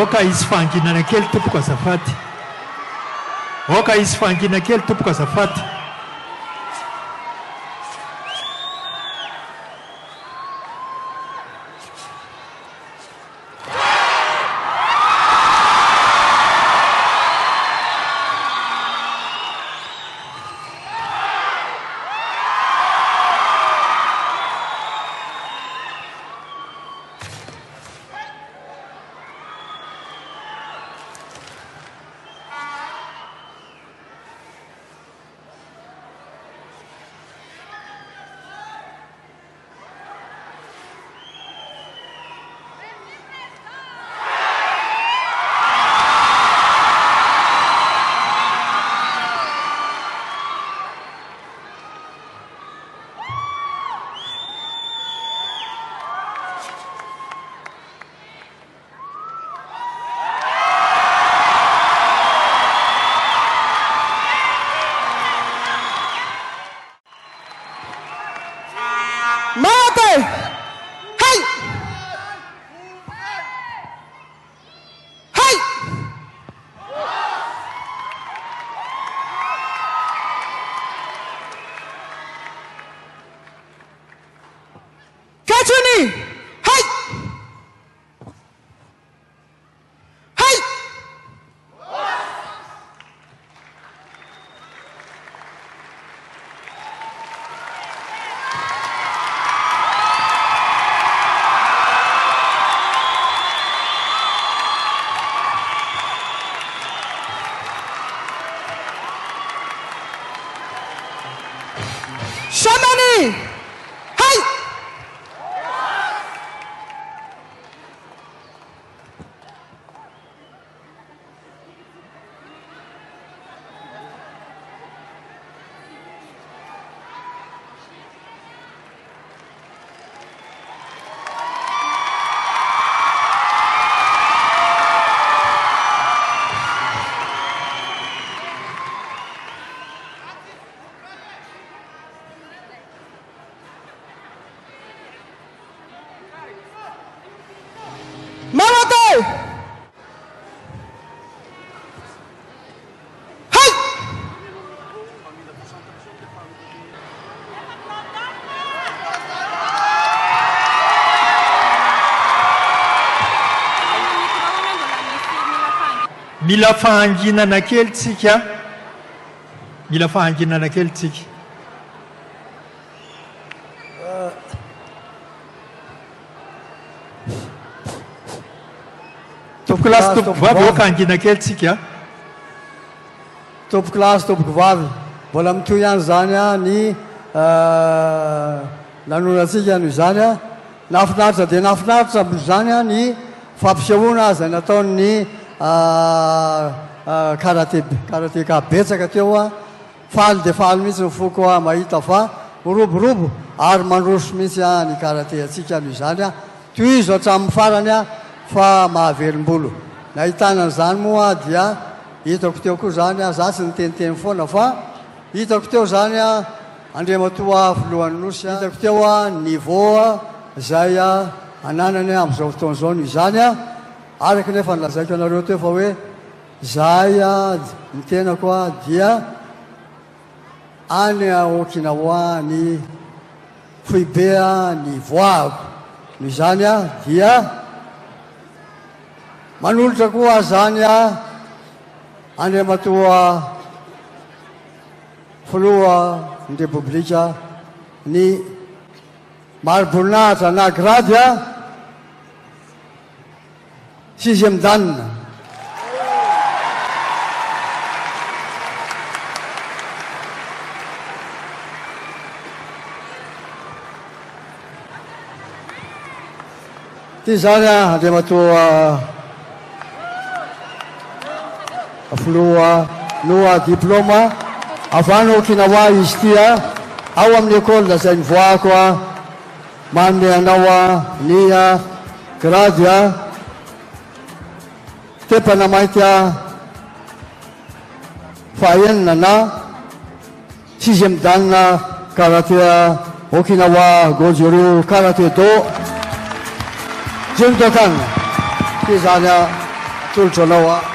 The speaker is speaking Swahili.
Oka izy fanginana kely tompoko azafady. Oka izy fanginana kely tompoko azafady. Mila fahanginana kely tsika. Mila fahanginana kely tsika. Top class top vavy oka hangina kely tsika. Top class top vavy. Mbola mitoy ihany zany ny lanonantsika noho izany nafinaritra dia nafinaritra zany ny fampisehoana izay nataony karateka betsaka teo faly dia faly mihitsy ny foko mahita fa miroborobo ary mandroso mihitsy ny karate atsika noho izany toy izy hatramin'ny farany fa mahaverim-bolo nahitana an'izany moa dia hitako teo koa zany za tsy niteniteny foana fa hitako teo zany andriamatoa voalohany nosy hitako teo niveau zay ananany amin'izao fotoana zao noho izany araky nefa nilazaiko anareo teo fa hoe zay ny tenako dia any Okinawa ny foibea ny voako noho izany dia manolotra koa zany andriamatoa filoha ny repoblika ny mariboninahitra na grady 6e dan. Ty zany andriamatoa filoha noa diplôma avany Okinawa izy ty ao amin'ny école lazay nivoako manome anao ny grady tepana mainty fahaenina na 6e dan karaté Okinawa Goju-Ryu Karate Do Jim Dokan, Kizania, Tulchonoa.